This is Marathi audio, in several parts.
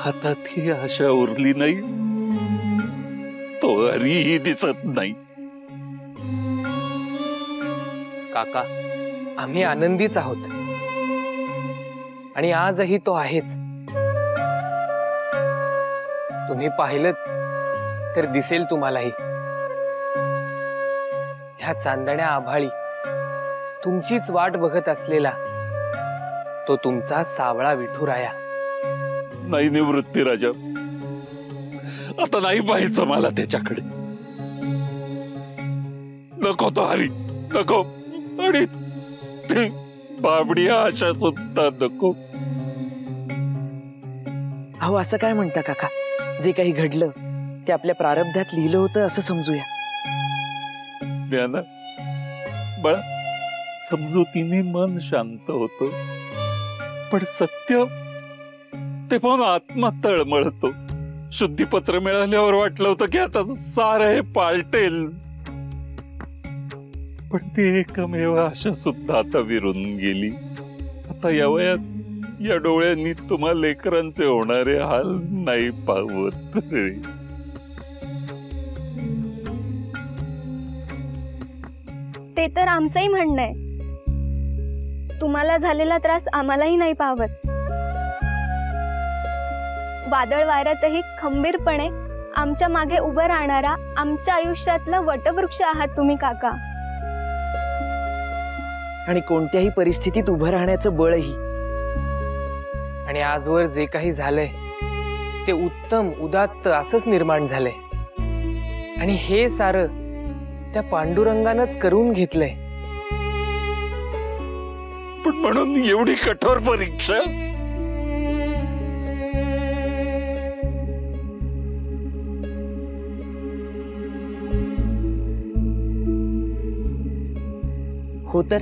हातात ही आशा उरली नाही, तो हरीही दिसत नाही। काका, आम्ही आनंदीच आहोत आणि आजही तो आहेच। तुम्ही पाहिलं तर दिसेल तुम्हालाही। ह्या चांदण्या आभाळी तुमचीच वाट बघत असलेला तो तुमचा सावळा विठुराया। नाही निवृत्ती राजा, आता नाही पाहायचं मला त्याच्याकडे। नको तो हरी, नको। आणि ती बाबडी आशा सुद्धा नको। अहो असं काय म्हणता काका, जे काही घडलं ते आपल्या प्रारब्धात लिहिलं होतं असं समजूया। ज्ञाना बळा, समजुतीने मन शांत होतं, पण सत्य ते पाहून आत्मा तळमळतो। शुद्धीपत्र मिळाल्यावर वाटलं होतं की आता सारं हे पालटेल, पण ती एकमेव आशा सुद्धा आता विरून गेली। आता या वयात या डोळ्यांनी तुम्हा लेकरांचे होणारे हाल नाही पाहत रे। ते तर आमचंही म्हणणं आहे, तुम्हाला झालेला त्रास आम्हालाही नाही पाहत। वादळ वाऱ्यातही खंबीरपणे आमच्या मागे उभं राहणारा आमच्या आयुष्यातला वटवृक्ष आहात तुम्ही काका। आणि कोणत्याही परिस्थितीत उभं राहण्याचं बळही। आणि आजवर जे काही झालंय ते उत्तम उदात्त असंच निर्माण झालंय, आणि हे सारं त्या पांडुरंगानंच करून घेतलंय। पण म्हणून एवढी कठोर परीक्षा? हो तर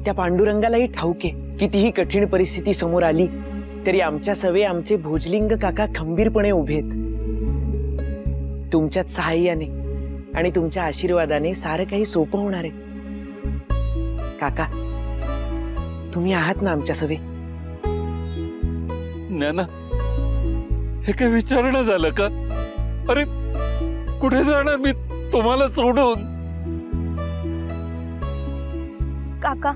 त्या पांडुरंगालाही ठाऊके, कितीही कठीण परिस्थिती समोर आली तरी आमच्या सवे आमचे भोजलिंग काका खंबीरपणे उभेत। तुमच्याच सहाय्याने आणि तुमच्या आशीर्वादाने सारं काही सोपं होणार आहे। काका, तुम्ही आहात ना आमच्या सवे? ज्ञाना, हे काय विचारणं झालं का? अरे कुठे जाणार मी तुम्हाला सोडून? काका,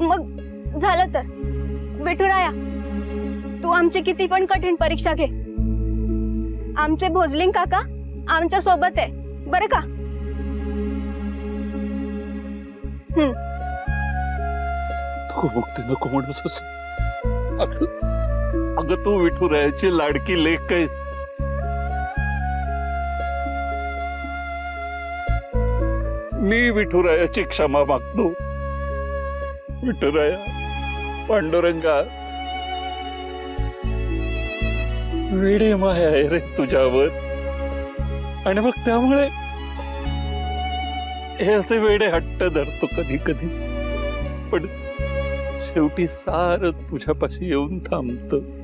मग झालं तर विठुराया, तू आमची किती पण कठीण परीक्षा घे, आमचे भोजलिंग काका आमच्या सोबत आहे बरं का? नको मुक्ती, नको म्हणूस असं। अगं तू विठुरायाची लाडकी लेक आहेस। मी विठुरायाची क्षमा मागतो। विठुराया, पांडुरंगा, वेडी माया आहे रे तुझ्यावर, आणि मग त्यामुळे हे असे वेडे हट्ट धरतो कधी कधी, पण शेवटी सारं तुझ्यापाशी येऊन थांबतं।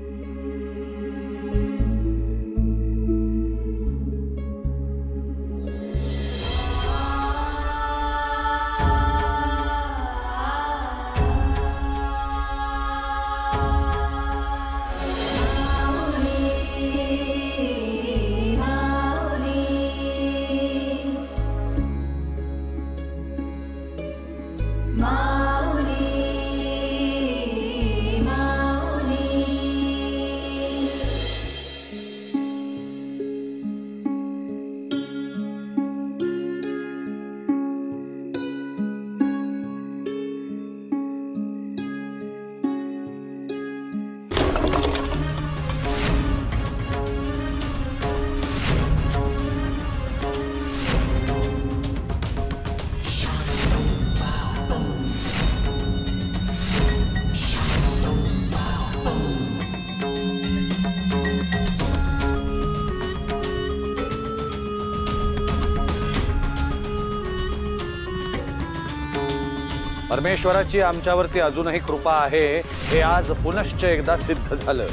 परमेश्वराची आमच्यावरती अजूनही कृपा आहे हे आज पुनश्च एकदा सिद्ध झालं।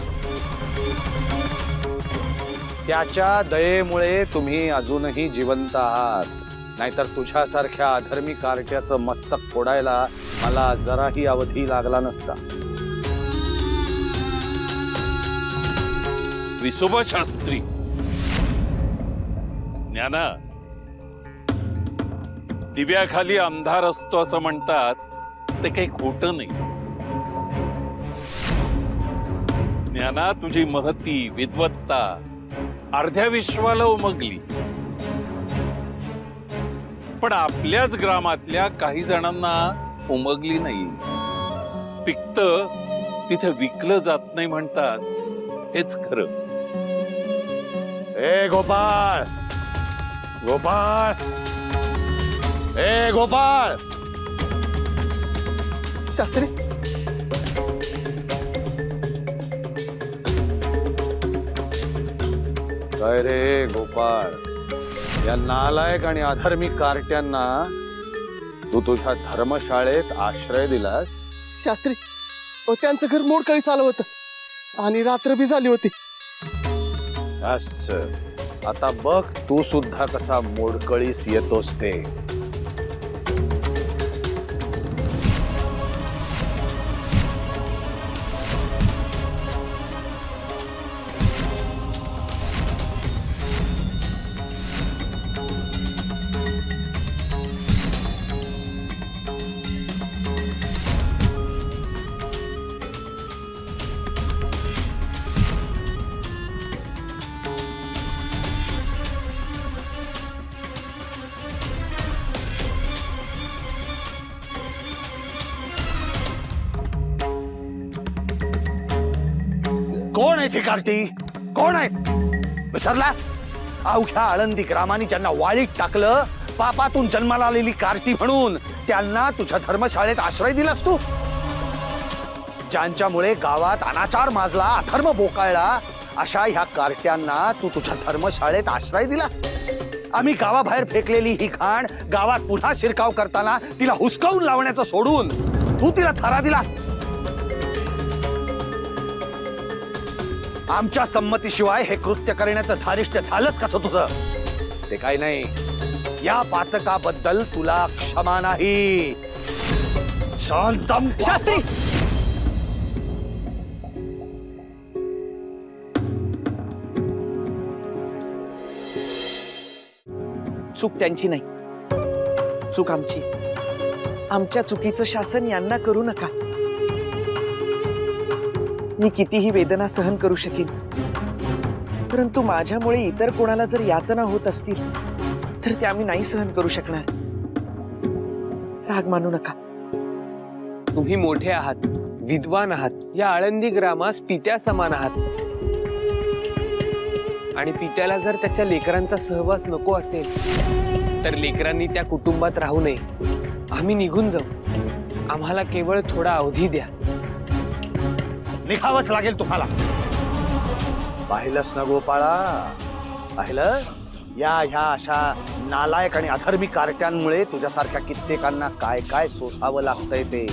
त्याच्या दयेमुळे तुम्ही अजूनही जिवंत आहात। नाहीतर तुझ्यासारख्या अधर्मी कार्ट्याचं मस्तक फोडायला मला जराही अवधी लागला नसता. विसोबा शास्त्री, ज्ञाना, दिव्याखाली अंधार असतो असं म्हणतात, ते काही खोटं नाही. ज्ञाना, तुझी महती, विद्वत्ता अर्ध्या विश्वाला उमगली, पण आपल्याच ग्रामातल्या काही जणांना उमगली नाही. पिक्त तिथे विकलं जात नाही म्हणतात, हेच खरं. ए गोपाळ, गोपाळ, ए गोपाळ. शास्त्री, काय रे गोपाळ, या नालायक आणि अधर्मी कार्ट्यांना तू तुझ्या धर्मशाळेत आश्रय दिलास? शास्त्री, त्यांचं घर मोडकळी चालू होतं आणि रात्र बी झाली होती. असं, आता बघ तू सुद्धा कसा मोडकळीस येतोस ते. कोण आहे ती कार्टी? कोण आहे? विसरलास? अवघ्या आळंदी ग्रामाने ज्यांना वाळीत टाकलं, पापातून जन्माला आलेली कार्टी म्हणून त्यांना तुझ्या धर्मशाळेत आश्रय दिलास तू? ज्यांच्यामुळे गावात अनाचार माजला, अधर्म बोकाळला, अशा ह्या कार्ट्यांना तू तुझ्या धर्मशाळेत आश्रय दिलास? आम्ही गावाबाहेर फेकलेली ही घाण गावात पुन्हा शिरकाव करताना तिला हुसकावून लावण्याचं सोडून तू तिला थारा दिलास. आमच्या संमतीशिवाय हे कृत्य करण्याचं धारिष्ट्य झालंच कसं तुझं? ते काही नाही, या पातकाबद्दल तुला क्षमा नाही. शांतम शास्त्री, चूक त्यांची नाही, चूक आमची. आमच्या चुकीचं शासन यांना करू नका. मी कितीही वेदना सहन करू शकेन, परंतु माझ्यामुळे इतर कोणाला जर यातना होत असतील तर त्या मी नाही सहन करू शकणार. राग मानू नका. तुम्ही मोठे आहात, विद्वान आहात, या आळंदी ग्रामास पित्या समान आहात. आणि पित्याला जर त्याच्या लेकरांचा सहवास नको असेल तर लेकरांनी त्या कुटुंबात राहू नये. आम्ही निघून जाऊ. आम्हाला केवळ थोडा अवधी द्या. निघावंच लागेल तुम्हाला. पाहिलंस ना गोपाळा, पाहिलं? या ह्या अशा नालायक आणि अधर्मी कार्ट्यांमुळे तुझ्यासारख्या कित्येकांना काय काय सोसावं लागतंय ते.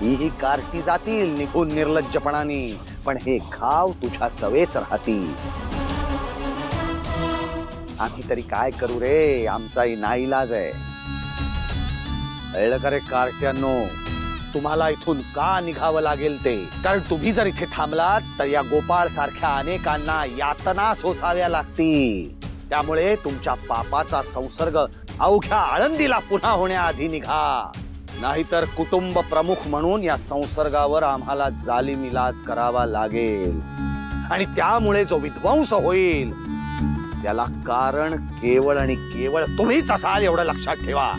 ही कार्टी जातील निघून निर्लज्जपणाने, पण हे घाव तुझ्या सवेच राहतील. आम्ही तरी काय करू रे, आमचाही नाईलाज आहे. कळलं का रे कार्ट्यांनो? तुम्हाला इथून का निघावं लागेल ते. कारण तुम्ही जर इथे थांबलात तर या गोपाळ सारख्या अनेकांना यातना सोसाव्या लागतील. त्यामुळे तुमच्या पापाचा संसर्ग अवघ्या आळंदीला पुन्हा होण्याआधी निघा, नाहीतर कुटुंब प्रमुख म्हणून या संसर्गावर आम्हाला जालिम इलाज करावा लागेल. आणि त्यामुळे जो विध्वंस होईल त्याला कारण केवळ आणि केवळ तुम्हीच असाल, एवढं लक्षात ठेवा.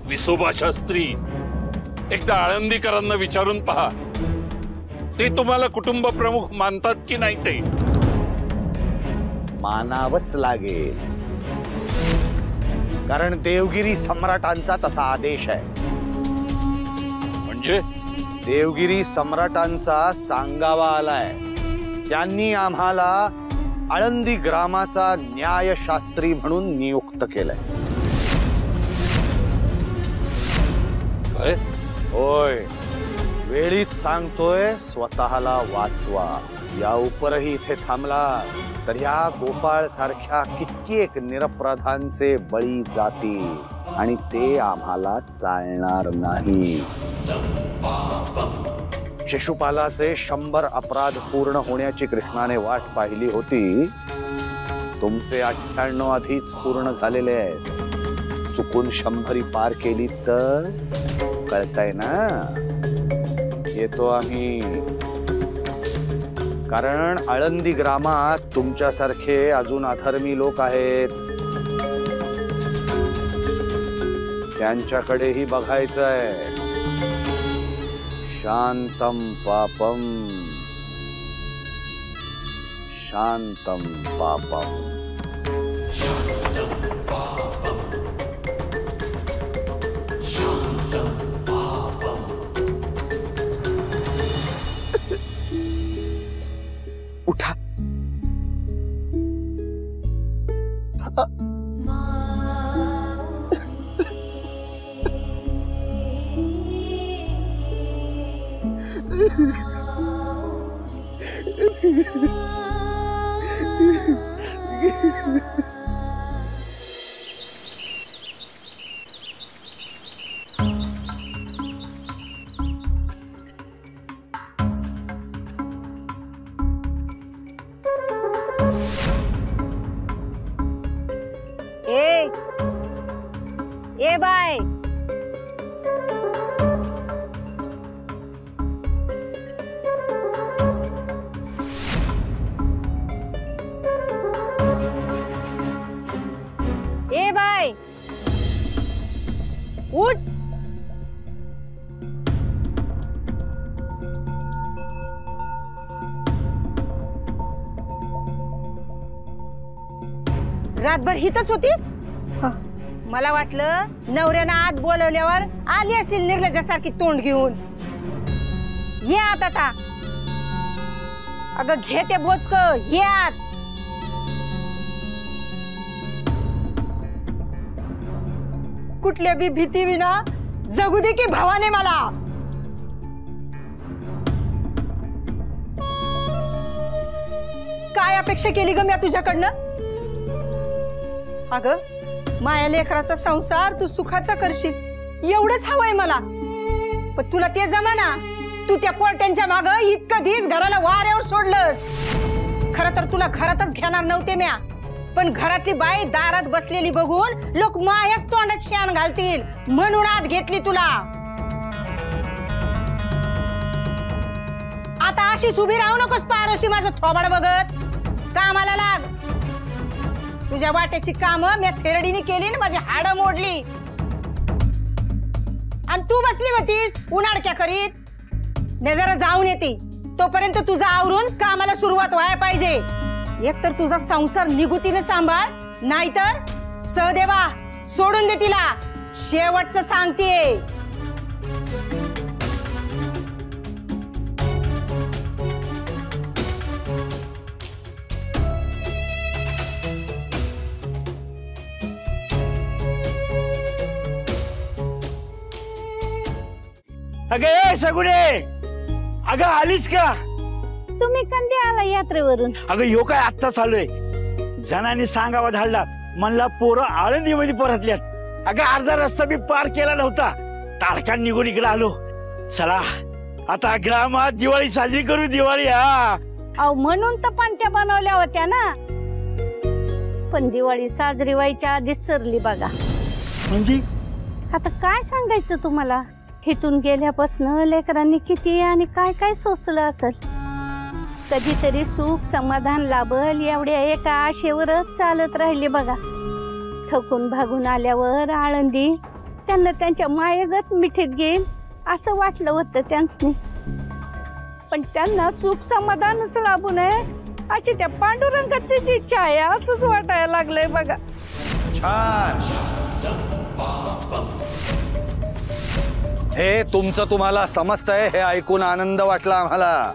विसोबा शास्त्री, एकदा आळंदीकरांना विचारून पहा, ते तुम्हाला कुटुंब प्रमुख मानतात की नाही. ते मानावंच लागेल, कारण देवगिरी सम्राटांचा तसा आदेश आहे. म्हणजे देवगिरी सम्राटांचा सांगावा आलाय. त्यांनी आम्हाला आळंदी ग्रामाचा न्यायशास्त्री म्हणून नियुक्त केलंय. काय? होय, वेळीच सांगतोय, स्वतःला वाचवा. या उपरही इथे थांबला तर या गोपाळ सारख्या कित्येक निरपराधांचे बळी जातील आणि ते आम्हाला चालणार नाही. शिशुपालाचे 100 अपराध पूर्ण होण्याची कृष्णाने वाट पाहिली होती. तुमचे 98 आधीच पूर्ण झालेले आहेत. चुकून 100 पार केली तर कळतंय ना. येतो आम्ही. कारण आळंदी ग्रामात तुमच्यासारखे अजून अधर्मी लोक आहेत. त्यांच्याकडेही बघायचंय. शांतम पापम शांतम पापम. उठा. ए बाय, ए बाय, उठ. रातभर हितच होतीस? मला वाटलं नवऱ्यानं आत बोलवल्यावर आली असेल निर्लज्जासारखी तोंड घेऊन. ये आता. अगं घे ते बोचक, ये आत. कुठल्या बी भीती विना जगू दे की भावाने मला. काय अपेक्षा केली ग मी तुझ्याकडनं? अगं माया लेकराचा संसार तू सुखाचा करशील एवढंच हवंय मला. पण तुला ते जमाना. तू त्या पोरट्यांच्या माग इतकं दिस घराला वाऱ्यावर सोडलंस. खरं तर तुला घरातच घेणार नव्हते म्या. पण घरातली बाई दारात बसलेली बघून लोक मायाच तोंडात शान घालतील म्हणून आत घेतली तुला. आता अशीच उभी राहू नकोस पारोशी माझं थोबाड बघत. कामाला लाग. तुझ्या वाट्याची कामं मी थेरडीने केली ना, माझी हाडं मोडली. आणि तू बसली होतीस उन्हाडक्या करीत. मी जरा जाऊन येते. तोपर्यंत तुझा आवरून कामाला सुरुवात व्हायला पाहिजे. एक तर तुझा संसार निगुतीने सांभाळ, नाहीतर सहदेवा सोडून दे तिला. शेवटचं सांगतेय. अगं सगुणे, अगं आलीस का? तुम्ही कधी आला यात्रेवरून? अगं यो काय आत्ता चालूय. जनाने सांगावा धाडला, म्हणला पोरं आळंदीमध्ये परतल्यात. अगं अर्धा रस्ता मी पार केला नव्हता. तारखा निघून इकडे आलो. चला आता ग्रामात दिवाळी साजरी करू. दिवाळी. हा अहो म्हणून तर पंत्या बनवल्या होत्या ना. पण दिवाळी साजरी व्हायच्या आधीच सरली बघा. म्हणजे आता काय सांगायचं तुम्हाला. हिथून गेल्यापासून लेकरांनी किती आणि काय काय सोचलं असेल. कधीतरी सुख समाधान लाभल एवढ्या एका आशेवरच चालत राहिले बघा. थकून भागून आल्यावर आळंदी त्यांना त्यांच्या मायेगत मिठीत घेईल असं वाटलं होतं त्यांनी. पण त्यांना सुख समाधानच लाभू नये अशी त्या पांडुरंगाची जी इच्छा आहे असंच वाटायला लागलंय बघा. छान. हे तुमचं तुम्हाला समजतंय हे ऐकून आनंद वाटला आम्हाला.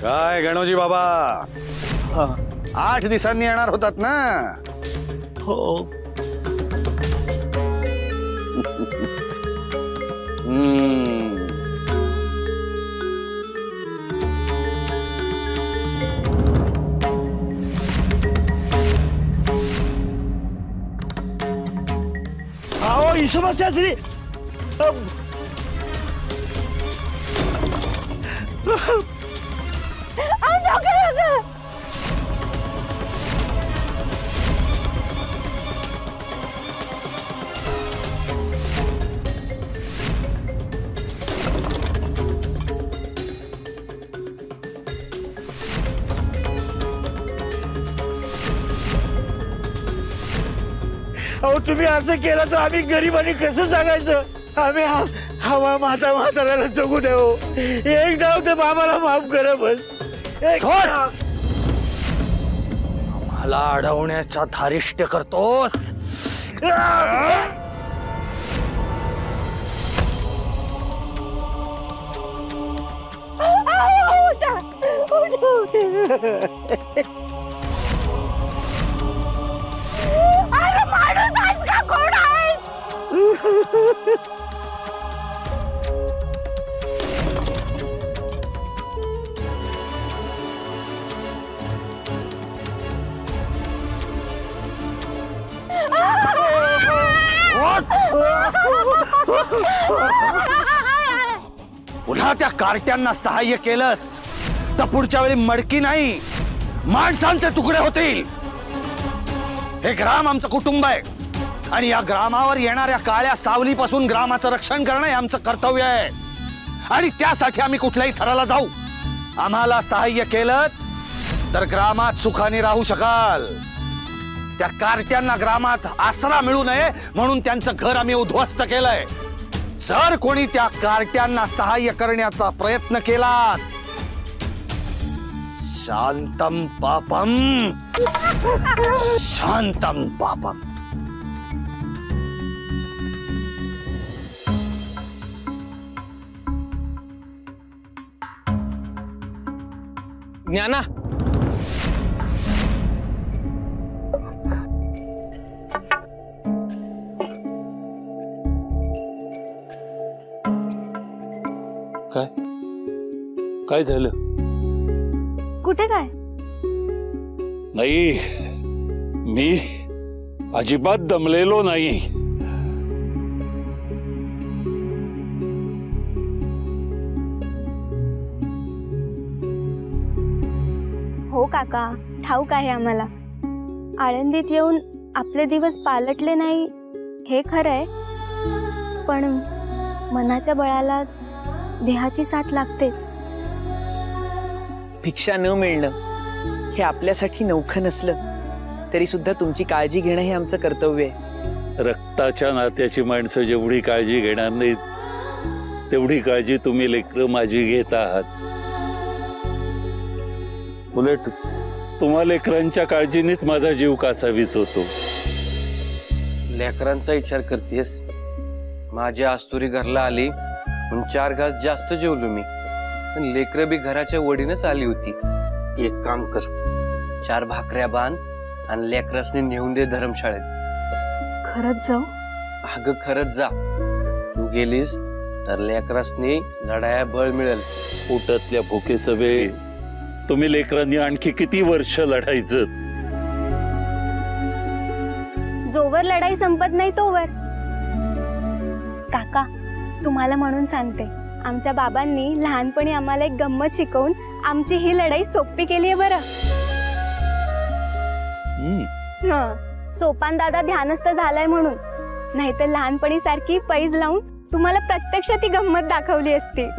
काय गणोजी बाबा, 8 दिवसांनी येणार होतात ना? हो हिशोबा शास्त्री अहो तुम्ही असं केलं तर आम्ही गरिबांनी कसं जगायचं? आम्ही हवा म्हाताऱ्याला जगू द्या हो. एक डाव तर बाबाला माफ करा बस. मला अडवण्याचा धारिष्ट्य करतोस. अरे माणूस आहेस का कोण आहे? पुन्हा त्या कार्ट्यांना सहाय्य केलंस तर पुढच्या वेळी मडकी नाही माणसांचे तुकडे होतील. हे ग्राम आमचं कुटुंब आहे आणि या ग्रामावर येणाऱ्या काळ्या सावलीपासून ग्रामाचं रक्षण करणं हे आमचं कर्तव्य आहे आणि त्यासाठी आम्ही कुठल्याही थराला जाऊ. आम्हाला सहाय्य केलं तर ग्रामात सुखाने राहू शकाल. त्या कार्ट्यांना ग्रामात आसरा मिळू नये म्हणून त्यांचं घर आम्ही उद्ध्वस्त केलंय. जर कोणी त्या कार्ट्यांना सहाय्य करण्याचा प्रयत्न केला शांतम पापम शांतम पापम. ज्ञाना, काय झालं? कुठे काय? नाही, मी अजिबात दमलेलो नाही. हो काका, ठाऊक आहे आम्हाला. आळंदीत येऊन आपले दिवस पालटले नाही हे खरंय, पण मनाच्या बळाला देहाची साथ लागतेच. भिक्षा न मिळणं हे आपल्यासाठी नवखं नसलं तरी सुद्धा तुमची काळजी घेणं हे आमचं कर्तव्य आहे. रक्ताच्या नात्याची माणसं जेवढी काळजी घेणार नाहीत तेवढी काळजी तुम्ही लेकरं माझी घेत आहात. उलट तुम्हा लेकरांच्या काळजीनेच माझा जीव कासावीस होतो. लेकरांचा विचार करतेस? माझी आस्तुरी घरला आली म्हणून 4 घास जास्त जेवलो मी, पण लेकरं बी घराच्या वडीनच आली होती. एक काम कर, 4 भाकऱ्या बांध आणि लेकरासने नेऊन दे धर्मशाळेत. खरंच जाऊ? अगं खरंच जा. तू गेलीस तर लेकरासने लढाया बळ मिळेल. पोटातल्या भुके सवे तुम्ही लेकरांनी आणखी किती वर्ष लढायचं? जोवर लढाई संपत नाही तोवर. काका, तुम्हाला म्हणून सांगते, आमच्या बाबांनी लहानपणी आम्हाला एक गंमत शिकवून आमची ही लढाई सोपी केली आहे बरं. सोपान दादा ध्यानस्थ झालाय म्हणून, नाहीतर लहानपणी सारखी पैज लावून तुम्हाला प्रत्यक्ष ती गंमत दाखवली असती.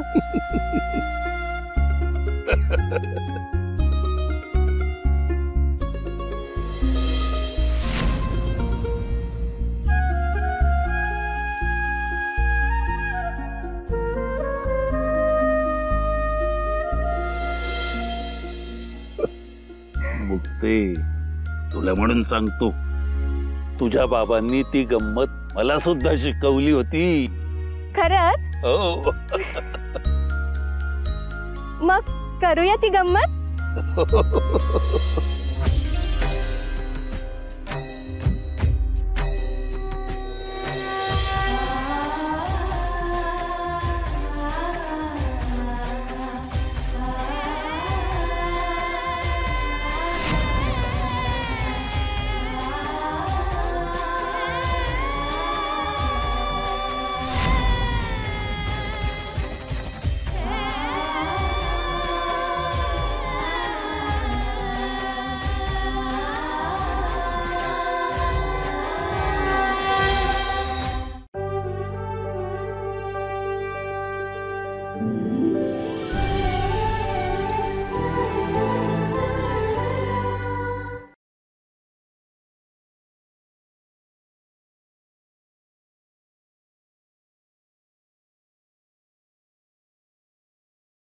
मुक्ते, तुला म्हणून सांगतो, तुझ्या बाबांनी ती गंमत मला सुद्धा शिकवली होती. खरंच? हो. मग करूया ती गंमत.